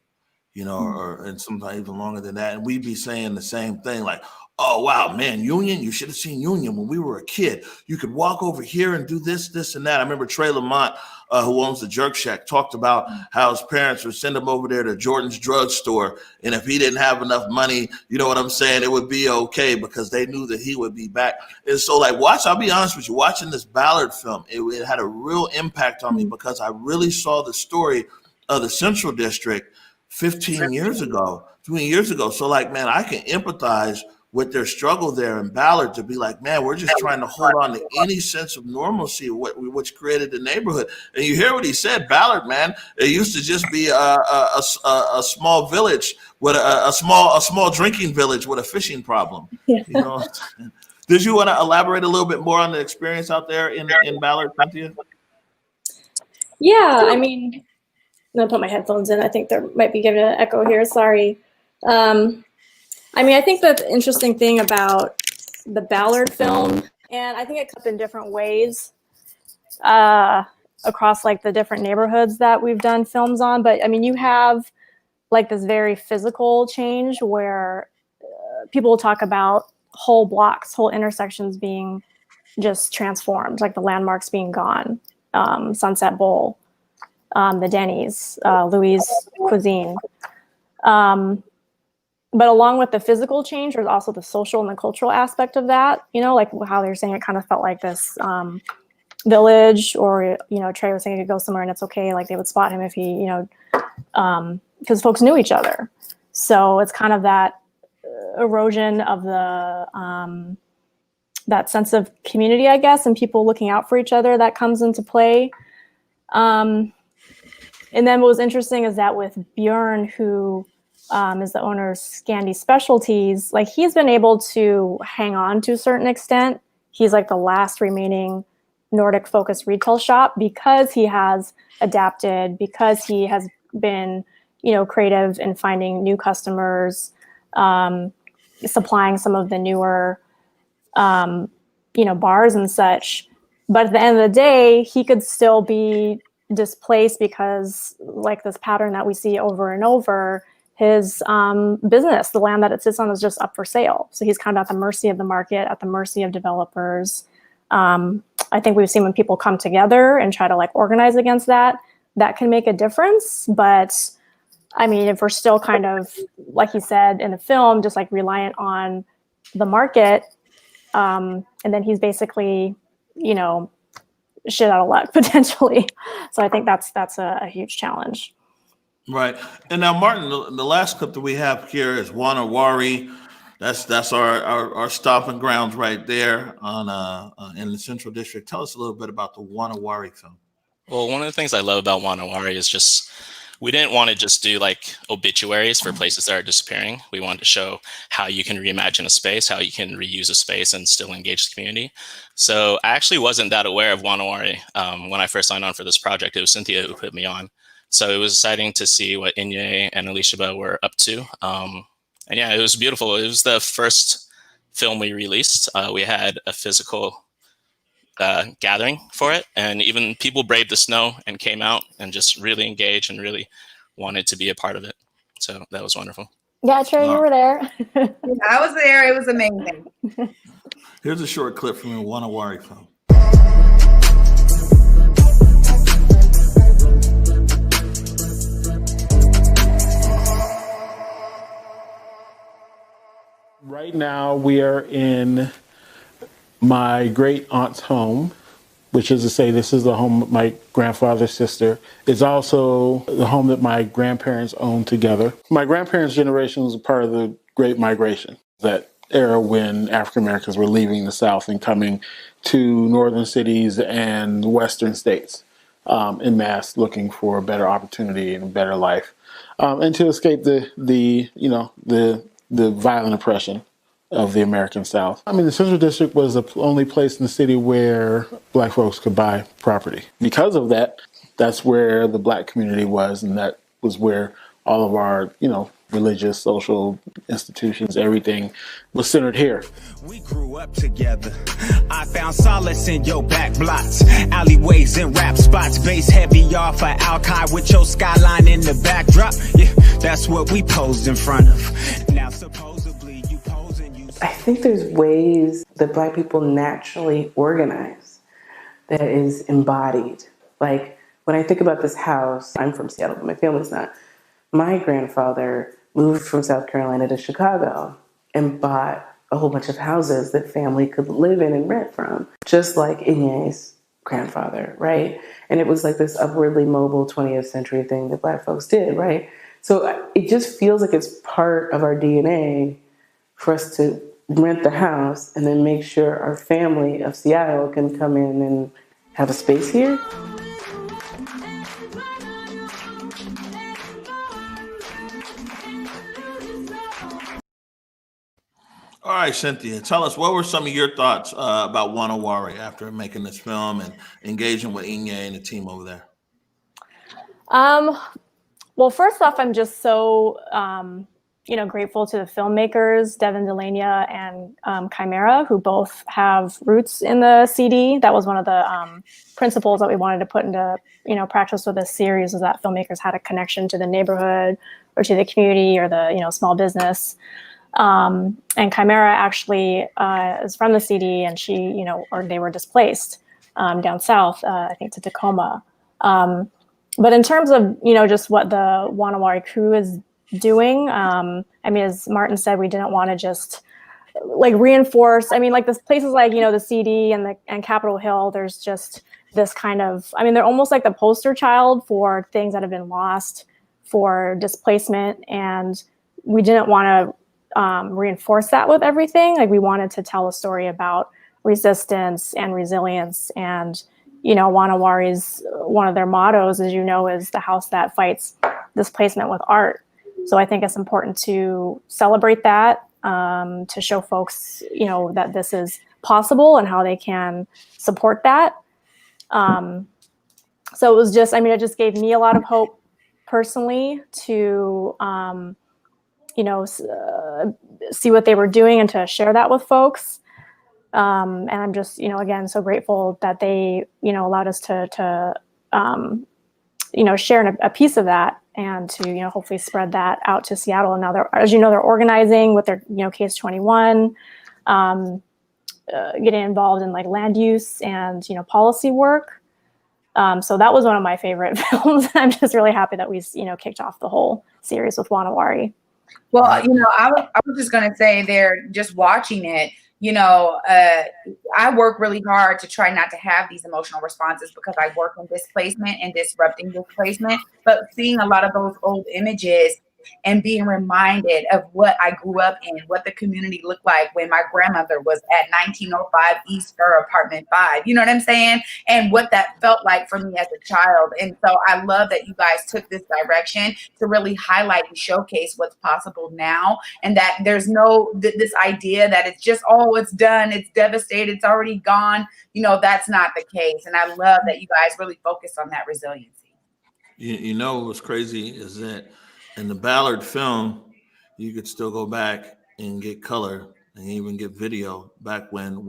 and sometimes even longer than that. And we'd be saying the same thing, like, oh, wow, man, Union, you should have seen Union when we were a kid. You could walk over here and do this, this, and that. I remember Trey Lamont, who owns the Jerk Shack, talked about how his parents would send him over there to Jordan's drugstore. And if he didn't have enough money, you know what I'm saying, it would be okay because they knew that he would be back. And so, I'll be honest with you, watching this Ballard film, it had a real impact on me because I really saw the story of the Central District 15 years ago, 20 years ago. So, man, I can empathize with their struggle there in Ballard to be like, man, we're just trying to hold on to any sense of normalcy, which created the neighborhood. And you hear what he said, Ballard, man, it used to just be a small village with a small drinking village with a fishing problem. Yeah. Did you want to elaborate a little bit more on the experience out there in Ballard, Cynthia? Yeah, I mean, I'm gonna put my headphones in. I think there might be giving an echo here. Sorry. I think the interesting thing about the Ballard film, and I think it comes up in different ways across the different neighborhoods that we've done films on. But you have this very physical change where people will talk about whole blocks, whole intersections being just transformed, like the landmarks being gone, Sunset Bowl, the Denny's, Louis' Cuisine. But along with the physical change, there's also the social and the cultural aspect of that, like how they're saying it kind of felt like this village, or, Trey was saying he could go somewhere and it's okay. Like they would spot him if he, because folks knew each other. So it's kind of that erosion of the, that sense of community, I guess, and people looking out for each other that comes into play. And then what was interesting is that with Bjorn, who is the owner of Gandy Specialties, he's been able to hang on to a certain extent. He's the last remaining Nordic focused retail shop because he has adapted, because he has been, creative in finding new customers, supplying some of the newer, bars and such. But at the end of the day, he could still be displaced because this pattern that we see over and over, his business, the land that it sits on, is just up for sale. So he's kind of at the mercy of the market, at the mercy of developers. I think we've seen when people come together and try to organize against that, that can make a difference. But if we're still kind of, like he said in the film, just reliant on the market, and then he's basically, shit out of luck potentially. So I think that's a huge challenge. Right. And now, Martin, the last clip that we have here is Wanawari. That's our stomping grounds right there on in the Central District. Tell us a little bit about the Wanawari film. Well, one of the things I love about Wanawari is just we didn't want to just do obituaries for places that are disappearing. We wanted to show how you can reimagine a space, how you can reuse a space and still engage the community. So I actually wasn't that aware of Wanawari when I first signed on for this project. It was Cynthia who put me on. So it was exciting to see what Inye and Elishaba were up to. And yeah, it was beautiful. It was the first film we released. We had a physical gathering for it, and even people braved the snow and came out and just really engaged and really wanted to be a part of it. So that was wonderful. Yeah, Tran, you were there. I was there. It was amazing. Here's a short clip from a Wanawari film. Right now, we are in my great aunt's home, which is to say, this is the home of my grandfather's sister. It's also the home that my grandparents owned together. My grandparents' generation was a part of the Great Migration, that era when African Americans were leaving the South and coming to northern cities and western states en masse, looking for a better opportunity and a better life, and to escape the violent oppression of the American South. I mean, the Central District was the only place in the city where Black folks could buy property. Because of that, that's where the Black community was, and that was where all of our, religious, social institutions, everything was centered here. We grew up together. I found solace in your back blocks, alleyways and rap spots, bass heavy off of Alki with your skyline in the backdrop. Yeah, that's what we posed in front of. Now supposedly you pose and you. I think there's ways that Black people naturally organize that is embodied. Like when I think about this house, I'm from Seattle, but my family's not. My grandfather moved from South Carolina to Chicago and bought a whole bunch of houses that family could live in and rent from, just like Inye's grandfather, right? And it was like this upwardly mobile 20th century thing that Black folks did, right? So it just feels like it's part of our DNA for us to rent the house and then make sure our family of Seattle can come in and have a space here. All right, Cynthia, tell us, what were some of your thoughts about Wanawari after making this film and engaging with Inye and the team over there? Well, first off, I'm just so, grateful to the filmmakers, Devin Delania and Chimera, who both have roots in the CD. That was one of the principles that we wanted to put into, practice with this series, is that filmmakers had a connection to the neighborhood or to the community or the, small business. And Chimera actually is from the CD, and she, or they were displaced down south, I think to Tacoma. But in terms of, just what the Wanawari crew is doing, as Martin said, we didn't want to just reinforce. This places like, the CD and Capitol Hill, there's just this kind of, they're almost like the poster child for things that have been lost, for displacement. And we didn't want to reinforce that with everything. We wanted to tell a story about resistance and resilience. And, Wanawari's, one of their mottos, as is the house that fights displacement with art. So I think it's important to celebrate that, to show folks, that this is possible and how they can support that. So it was just, it just gave me a lot of hope personally to, see what they were doing and to share that with folks. And I'm just, again, so grateful that they, allowed us to share a piece of that and to, hopefully spread that out to Seattle. And now they're, as they're organizing with their, Case 21, getting involved in land use and, policy work. So that was one of my favorite films. I'm just really happy that we, kicked off the whole series with Wanawari. Well, I was just going to say there, just watching it, I work really hard to try not to have these emotional responses because I work in displacement and disrupting displacement, but seeing a lot of those old images and being reminded of what I grew up in, what the community looked like when my grandmother was at 1905 East Fur Apartment 5. You know what I'm saying? And what that felt like for me as a child. And so I love that you guys took this direction to really highlight and showcase what's possible now. And that there's no, this idea that it's just, it's done, it's devastated, it's already gone. That's not the case. And I love that you guys really focused on that resiliency. What's crazy is that in the Ballard film, you could still go back and get color and even get video back when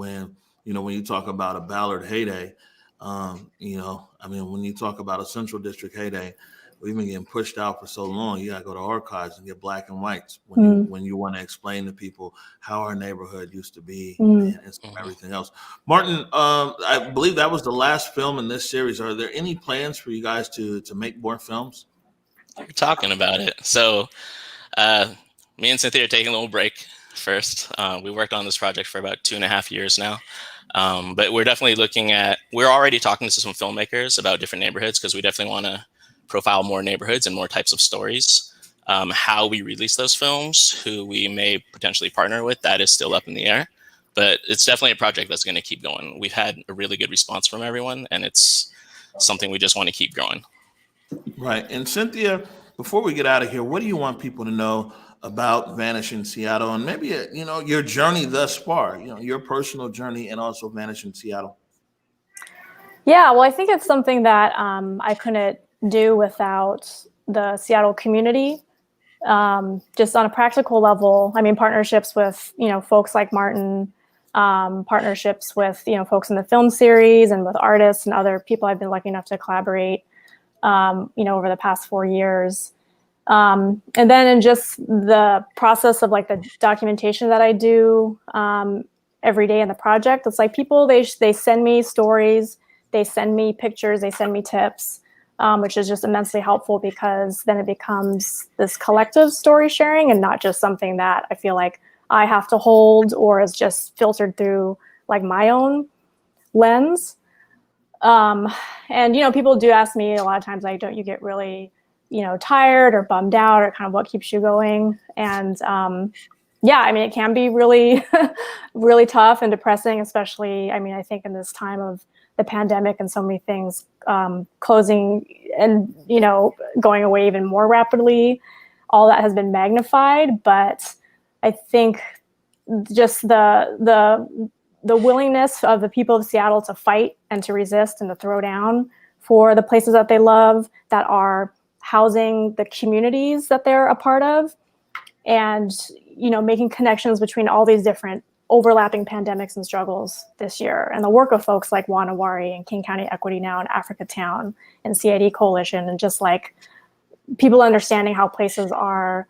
you know, when you talk about a Ballard heyday, you know, I mean, when you talk about a Central District heyday, we've been getting pushed out for so long. You got to go to archives and get black and whites when you want to explain to people how our neighborhood used to be and everything else. Martin, I believe that was the last film in this series. Are there any plans for you guys to make more films? We're talking about it. So me and Cynthia are taking a little break first. We worked on this project for about 2.5 years now. But we're definitely we're already talking to some filmmakers about different neighborhoods because we definitely want to profile more neighborhoods and more types of stories. How we release those films, who we may potentially partner with, that is still up in the air. But it's definitely a project that's going to keep going. We've had a really good response from everyone, and it's something we just want to keep growing. Right. And Cynthia, before we get out of here, what do you want people to know about Vanishing Seattle and maybe, you know, your journey thus far, you know, your personal journey and also Vanishing Seattle? Yeah, well, I think it's something that I couldn't do without the Seattle community. Just on a practical level, I mean, partnerships with, you know, folks like Martin, partnerships with, you know, folks in the film series and with artists and other people I've been lucky enough to collaborate, you know, over the past 4 years. And then in just the process of like the documentation that I do every day in the project, it's like people, they send me stories, they send me pictures, they send me tips, which is just immensely helpful because then it becomes this collective story sharing and not just something that I feel like I have to hold or is just filtered through like my own lens. And, you know, people do ask me a lot of times, like, don't you get really, you know, tired or bummed out or kind of what keeps you going? And yeah, I mean, it can be really, really tough and depressing, especially, I mean, I think in this time of the pandemic and so many things closing and, you know, going away even more rapidly, all that has been magnified. But I think just the willingness of the people of Seattle to fight and to resist and to throw down for the places that they love, that are housing the communities that they're a part of, and, you know, making connections between all these different overlapping pandemics and struggles this year, and the work of folks like Wanawari and King County Equity Now and Africa Town and CID Coalition, and just like people understanding how places are,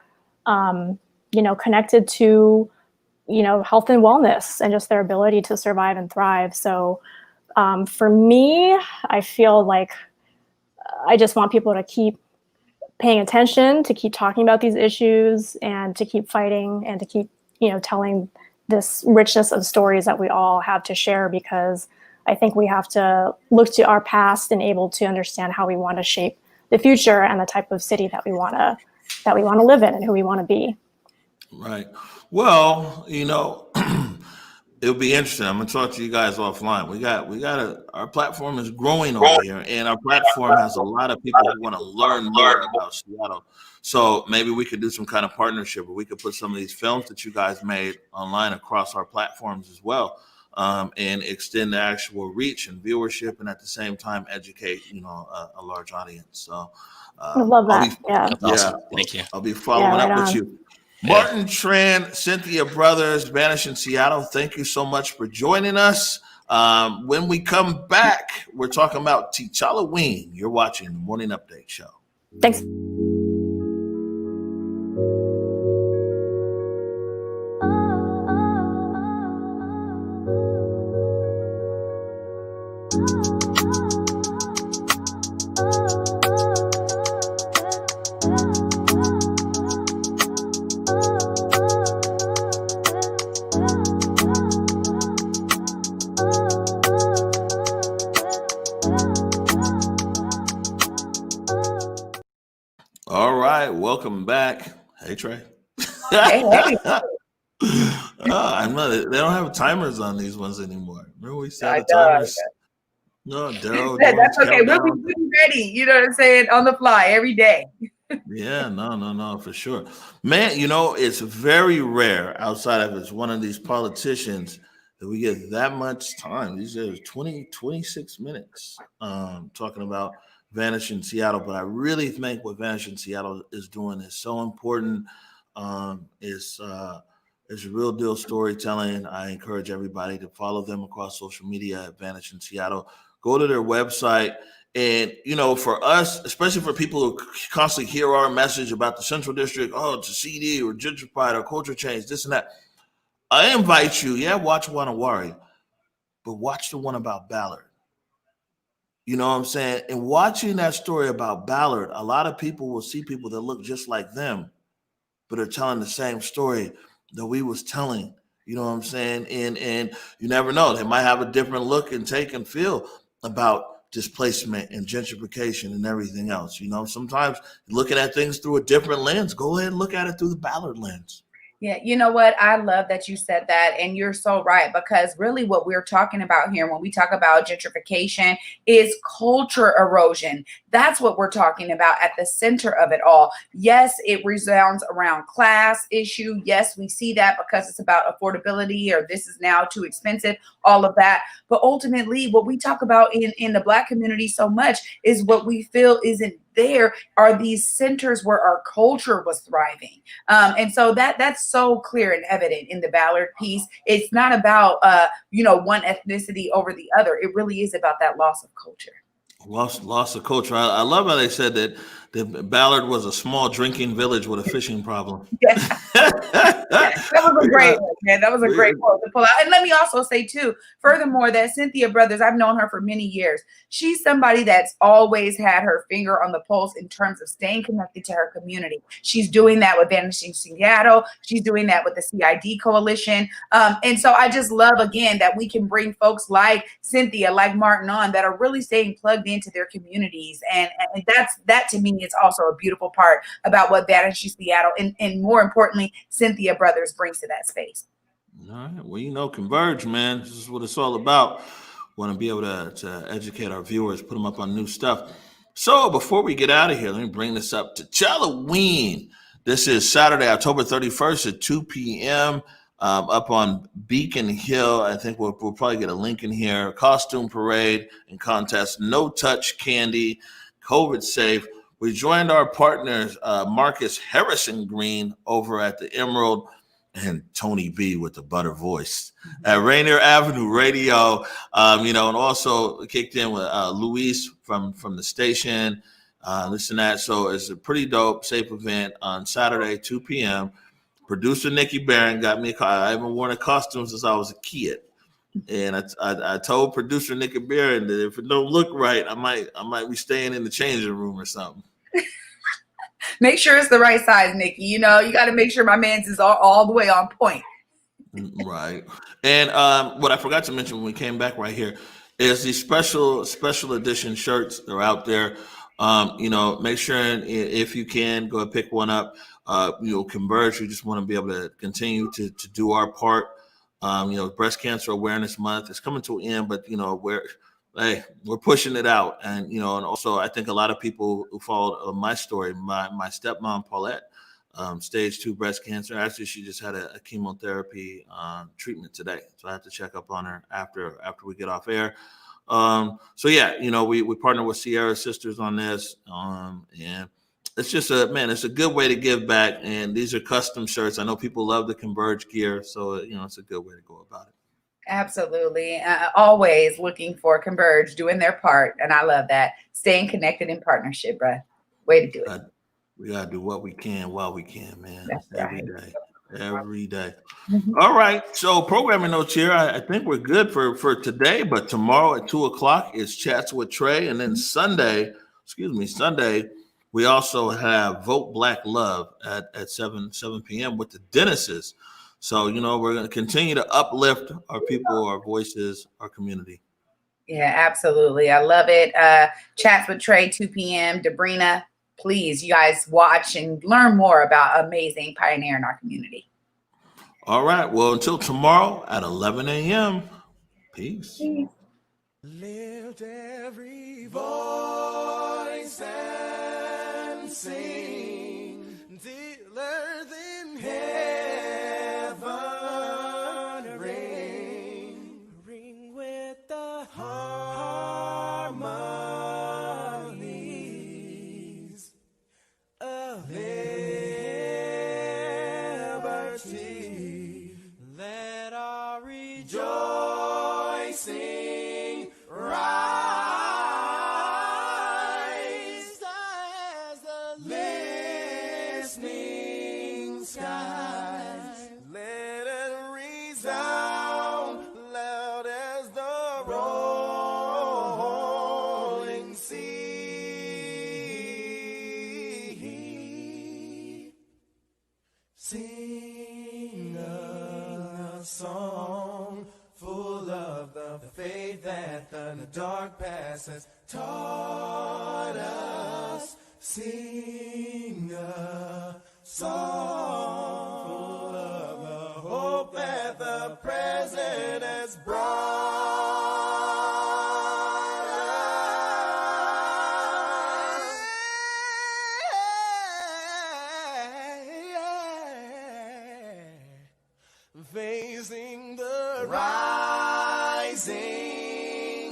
you know, connected to, you know, health and wellness and just their ability to survive and thrive. So for me, I feel like I just want people to keep paying attention, to keep talking about these issues, and to keep fighting, and to keep, you know, telling this richness of stories that we all have to share, because I think we have to look to our past and able to understand how we want to shape the future and the type of city that we want to live in and who we want to be. Right. Well, you know, it'll be interesting. I'm gonna talk to you guys offline. Our platform is growing over here, and our platform has a lot of people who want to learn more about Seattle. So maybe we could do some kind of partnership where we could put some of these films that you guys made online across our platforms as well, and extend the actual reach and viewership, and at the same time educate, you know, a large audience. So I love that. That's awesome. Thank you. I'll be following up with you. Martin, Tran, Cynthia Brothers, Vanishing Seattle, thank you so much for joining us. When we come back, we're talking about T'Challa Ween. You're watching the Morning Update Show. Thanks. All right, welcome back. Hey, Trey. Hey. I know they don't have timers on these ones anymore. Remember we set the timers? No, Daryl. That's okay. We'll be ready. You know what I'm saying? On the fly every day. Yeah, no, for sure. Man, you know, it's very rare outside of it's one of these politicians that we get that much time. These are 26 minutes talking about Vanishing Seattle. But I really think what Vanishing Seattle is doing is so important. is real deal storytelling. I encourage everybody to follow them across social media at Vanishing Seattle. Go to their website. And, for us, especially for people who constantly hear our message about the Central District, it's a CD or gentrified or culture change, this and that. I invite you, watch Wanawari, but watch the one about Ballard. You know what I'm saying? And watching that story about Ballard, a lot of people will see people that look just like them, but are telling the same story that we was telling. You know what I'm saying? And you never know. They might have a different look and take and feel about displacement and gentrification and everything else. Sometimes looking at things through a different lens, go ahead and look at it through the Ballard lens. Yeah, you know what? I love that you said that. And you're so right, because really what we're talking about here when we talk about gentrification is culture erosion. That's what we're talking about at the center of it all. Yes, it resounds around class issue. Yes, we see that because it's about affordability, or this is now too expensive, all of that. But ultimately, what we talk about in the Black community so much is what we feel isn't there are these centers where our culture was thriving. And so that's so clear and evident in the Ballard piece. It's not about, one ethnicity over the other. It really is about that loss of culture. Loss of culture. I love how they said that Ballard was a small drinking village with a fishing problem. Yeah. That was a great one, man. That was a great quote to pull out. And let me also say too, furthermore, that Cynthia Brothers, I've known her for many years. She's somebody that's always had her finger on the pulse in terms of staying connected to her community. She's doing that with Vanishing Seattle. She's doing that with the CID Coalition. And so I just love, again, that we can bring folks like Cynthia, like Martin on, that are really staying plugged into their communities. And that to me is also a beautiful part about what Vanishing Seattle and more importantly, Cynthia Brothers brings to that space. All right. Well, Converge, man. This is what it's all about. Want to be able to educate our viewers, put them up on new stuff. So before we get out of here, let me bring this up to Halloween. This is Saturday, October 31st at 2 p.m. Up on Beacon Hill. I think we'll probably get a link in here. Costume parade and contest. No touch candy. COVID safe. We joined our partners, Marcus Harrison Green over at the Emerald, and Tony B with the butter voice at Rainier Avenue Radio, and also kicked in with Luis from the station, this and that. So it's a pretty dope, safe event on Saturday, 2 p.m. Producer Nikki Barron got me a car. I haven't worn a costume since I was a kid. And I told producer Nikki Barron that if it don't look right, I might be staying in the changing room or something. Make sure it's the right size, Nikki. You got to make sure my man's is all the way on point. Right. And what I forgot to mention when we came back right here is these special edition shirts. They're out there. Make sure if you can go and pick one up. Converge. We just want to be able to continue to do our part. Breast Cancer Awareness Month is coming to an end, but we're pushing it out. And and also I think a lot of people who followed my story, my stepmom Paulette, stage 2 breast cancer. Actually, she just had a chemotherapy treatment today, so I have to check up on her after we get off air. We partner with Sierra Sisters on this, and it's just it's a good way to give back. And these are custom shirts. I know people love the Converge gear, so it's a good way to go about it. Absolutely. Always looking for Converge doing their part. And I love that. Staying connected in partnership, bro. Way to do it. We got to do what we can while we can, man. That's Every right. day. Every day. Mm-hmm. All right. So programming notes here. I think we're good for today, but tomorrow at 2:00 is Chats with Trey. And then Sunday, we also have Vote Black Love at 7 p.m. with the Dennises. So, we're going to continue to uplift our people, our voices, our community. Yeah, absolutely. I love it. Chats with Trey, 2 p.m. Debrena, please, you guys watch and learn more about amazing pioneer in our community. All right. Well, until tomorrow at 11 a.m. Peace. Lift every voice and sing, till earth in heaven ring with the harmonies of heaven. rejoicing, rise as the listening skies. Let it resound loud as the rolling sea. Sing a song full of the faith that the dark past has taught us. Sing a song full of the hope that the present has brought us. Facing the rising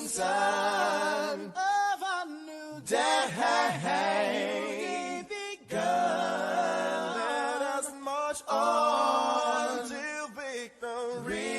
sun of a new day begun. Let us march on till victory.